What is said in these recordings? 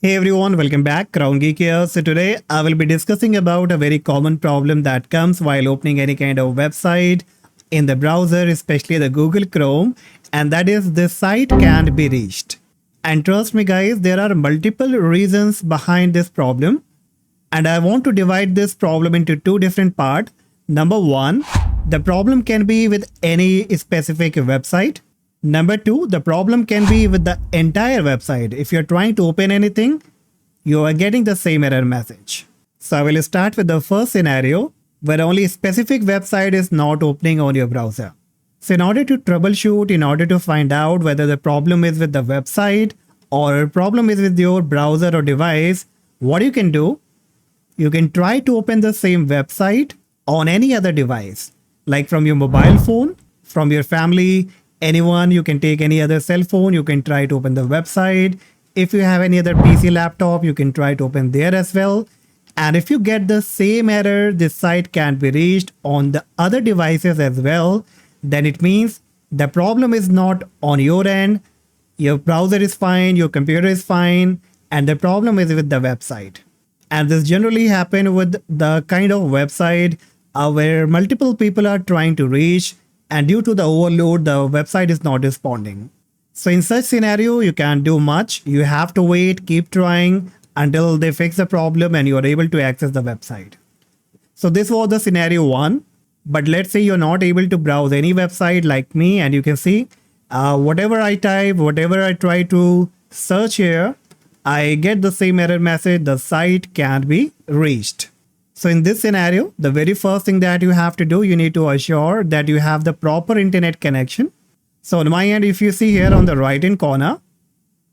Hey everyone, welcome back. Crown Geek here. So today I will be discussing about a very common problem that comes while opening any kind of website in the browser, especially the Google Chrome, and that is the site can't be reached. And trust me guys, there are multiple reasons behind this problem, and I want to divide this problem into two different parts. Number one, the problem can be with any specific website. Number two, the problem can be with the entire website. If you're trying to open anything, you are getting the same error message. So I will start with the first scenario where only a specific website is not opening on your browser. So in order to troubleshoot, in order to find out whether the problem is with the website or problem is with your browser or device, what you can do, you can try to open the same website on any other device, like from your mobile phone, from your family, anyone. You can take any other cell phone, you can try to open the website. If you have any other PC laptop, you can try to open there as well. And if you get the same error, this site can't be reached on the other devices as well, then it means the problem is not on your end. Your browser is fine, your computer is fine, and the problem is with the website. And this generally happens with the kind of website where multiple people are trying to reach, and due to the overload, the website is not responding. So in such scenario, you can't do much. You have to wait, keep trying until they fix the problem and you are able to access the website. So this was the scenario one. But let's say you're not able to browse any website like me, and you can see whatever I type, whatever I try to search here, I get the same error message, the site can't be reached. So in this scenario, the very first thing that you have to do, you need to assure that you have the proper internet connection. So on my end, if you see here on the right hand corner,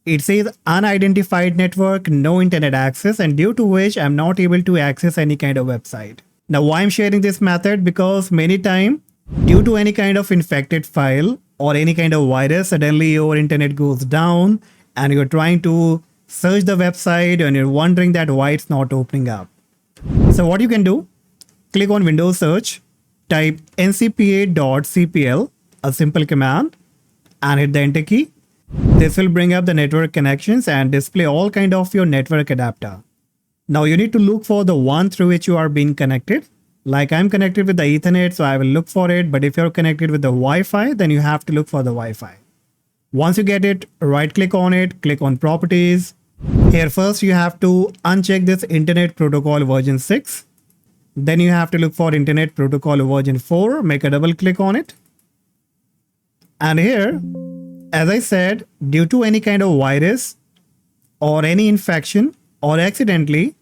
it says unidentified network, no internet access, and due to which I'm not able to access any kind of website. Now why I'm sharing this method, because many times due to any kind of infected file or any kind of virus, suddenly your internet goes down and you're trying to search the website and you're wondering that why it's not opening up. So what you can do, click on Windows search, type ncpa.cpl, a simple command, and hit the enter key. This will bring up the network connections and display all kind of your network adapter. Now you need to look for the one through which you are being connected. Like I'm connected with the Ethernet, so I will look for it. But if you're connected with the Wi-Fi, then you have to look for the Wi-Fi. Once you get it, right click on it, click on properties. Here first you have to uncheck this Internet Protocol version 6. Then you have to look for Internet Protocol version 4, make a double click on it. And here, as I said, due to any kind of virus or any infection or accidentally,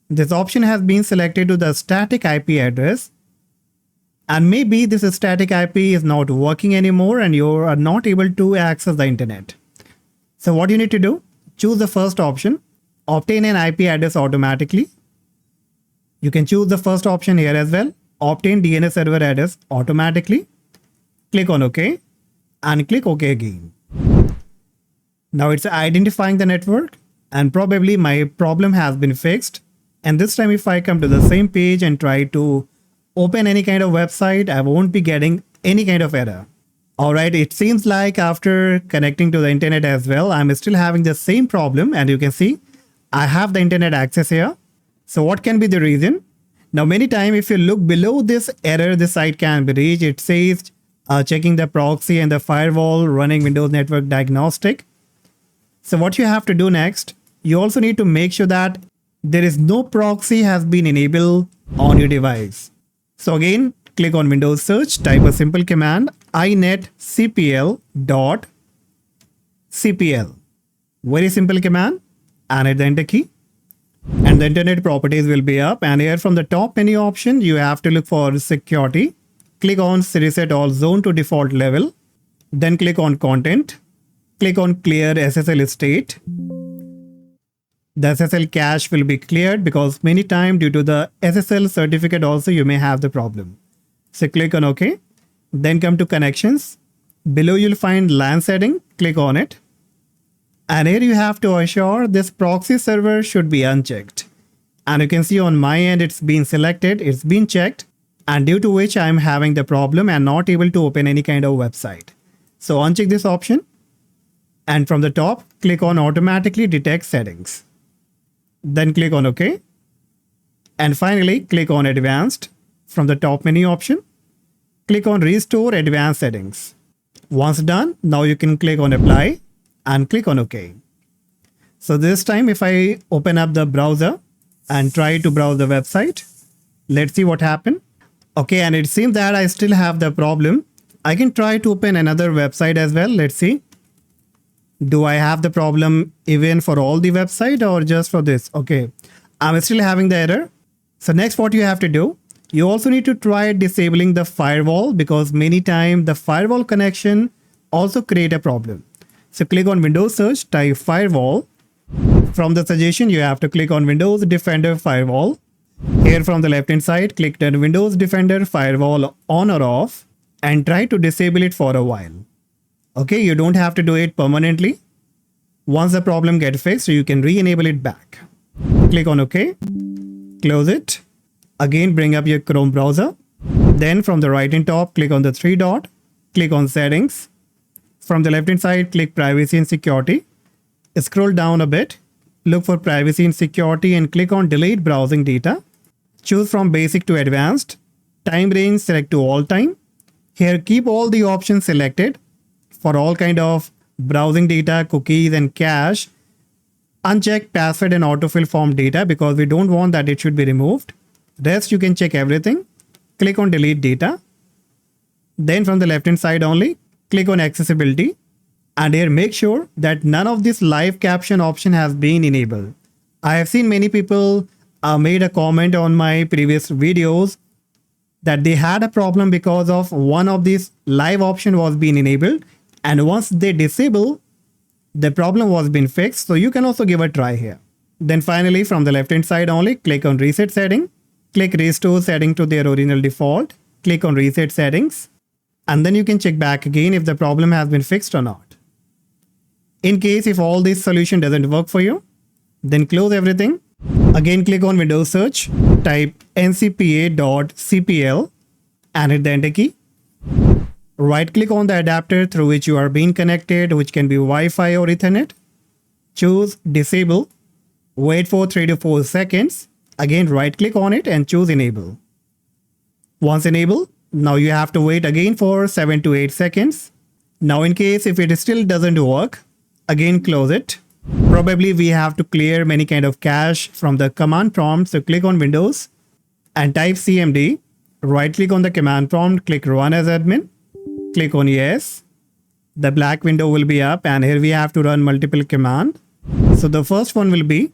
this option has been selected to the static IP address. And maybe this static IP is not working anymore and you are not able to access the internet. So what you need to do, choose the first option, obtain an IP address automatically. You can choose the first option here as well, obtain DNS server address automatically. Click on OK and click OK again. Now it's identifying the network and probably my problem has been fixed. And this time if I come to the same page and try to open any kind of website, I won't be getting any kind of error. Alright, it seems like after connecting to the internet as well, I'm still having the same problem, and you can see I have the internet access here. So what can be the reason? Now many times if you look below this error, the site can be reached, it says checking the proxy and the firewall, running Windows Network Diagnostic. So what you have to do next, you also need to make sure that there is no proxy has been enabled on your device. So again, click on Windows search, type a simple command, inetcpl.cpl. Very simple command, and hit the enter key. And the internet properties will be up, and here from the top menu option, you have to look for security. Click on reset all zone to default level. Then click on content. Click on clear SSL state. The SSL cache will be cleared because many times due to the SSL certificate also you may have the problem. So click on OK. Then come to connections. Below you'll find LAN setting. Click on it. And here you have to assure this proxy server should be unchecked. And you can see on my end it's been selected, it's been checked, and due to which I'm having the problem and not able to open any kind of website. So uncheck this option. And from the top, click on automatically detect settings. Then click on OK. And finally, click on advanced. From the top menu option, click on restore advanced settings. Once done, now you can click on apply and click on OK. So this time if I open up the browser and try to browse the website, let's see what happened. Okay, and it seems that I still have the problem. I can try to open another website as well. Let's see. Do I have the problem even for all the website or just for this? Okay, I'm still having the error. So next what you have to do, you also need to try disabling the firewall because many times the firewall connection also create a problem. So click on Windows search, type firewall. From the suggestion, you have to click on Windows Defender Firewall. Here from the left hand side, click on Windows Defender Firewall on or off and try to disable it for a while. Okay, you don't have to do it permanently. Once the problem gets fixed, you can re-enable it back. Click on OK. Close it. Again, bring up your Chrome browser. Then from the right hand top, click on the three dot. Click on Settings. From the left hand side, click Privacy and Security. Scroll down a bit. Look for Privacy and Security and click on Delete Browsing Data. Choose from Basic to Advanced. Time range, select to all time. Here, keep all the options selected for all kind of browsing data, cookies and cache. Uncheck password and autofill form data because we don't want that it should be removed. Rest you can check everything. Click on Delete Data. Then from the left hand side only, click on Accessibility. And here make sure that none of this live caption option has been enabled. I have seen many people made a comment on my previous videos that they had a problem because of one of these live option was being enabled. And once they disable, the problem was being fixed. So you can also give a try here. Then finally from the left hand side only, click on Reset Setting. Click Restore Setting to their original default. Click on Reset Settings. And then you can check back again if the problem has been fixed or not. In case if all this solution doesn't work for you, then close everything. Again, click on Windows Search, type ncpa.cpl and hit the Enter key. Right click on the adapter through which you are being connected, which can be Wi-Fi or Ethernet. Choose Disable. Wait for 3 to 4 seconds. Again, right click on it and choose Enable. Once enabled, now you have to wait again for 7 to 8 seconds. Now in case if it still doesn't work, again close it. Probably we have to clear many kind of cache from the command prompt. So click on Windows and type CMD. Right click on the command prompt, click Run as admin. Click on Yes. The black window will be up and here we have to run multiple commands. So the first one will be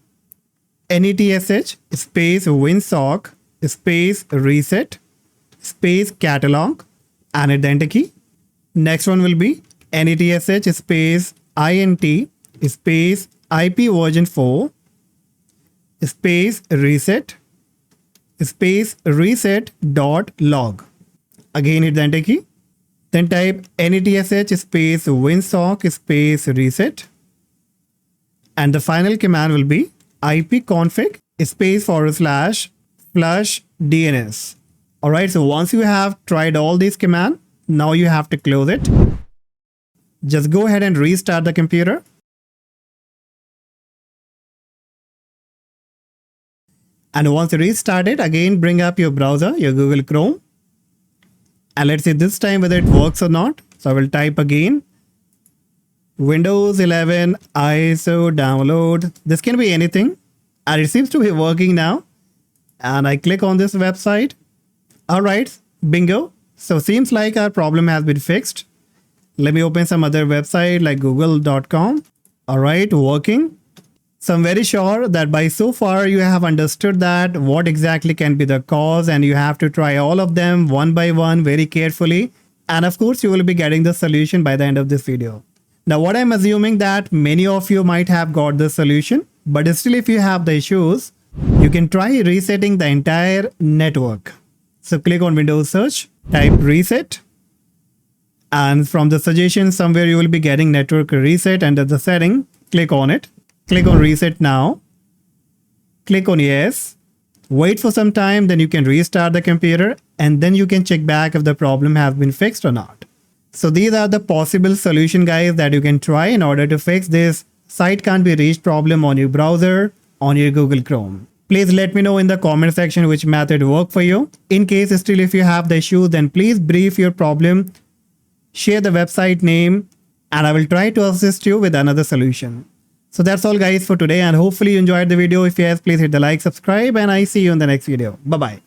netsh space winsock space reset space catalog and hit the Enter key. Next one will be netsh space int space IP version 4 space reset dot log. Again hit the Enter key. Then type netsh space winsock space reset. And the final command will be ipconfig space / flushdns. Alright, so once you have tried all these commands, now you have to close it. Just go ahead and restart the computer. And once you restart it, again bring up your browser, your Google Chrome. And let's see this time whether it works or not. So I will type again Windows 11 ISO download. This can be anything. And it seems to be working now. And I click on this website. Alright, bingo. So seems like our problem has been fixed. Let me open some other website like google.com. Alright, working. So I'm very sure that by so far you have understood that what exactly can be the cause and you have to try all of them one by one very carefully. And of course you will be getting the solution by the end of this video. Now what I'm assuming that many of you might have got the solution, but still if you have the issues, you can try resetting the entire network. So click on Windows Search, type reset. And from the suggestion somewhere you will be getting network reset under the setting. Click on it. Click on Reset Now. Click on Yes. Wait for some time, then you can restart the computer and then you can check back if the problem has been fixed or not. So these are the possible solution, guys, that you can try in order to fix this site can't be reached problem on your browser, on your Google Chrome. Please let me know in the comment section which method worked for you. In case still if you have the issue, then please brief your problem, share the website name, and I will try to assist you with another solution. So that's all, guys, for today, and hopefully you enjoyed the video. If yes, please hit the like, subscribe, and I see you in the next video. Bye-bye.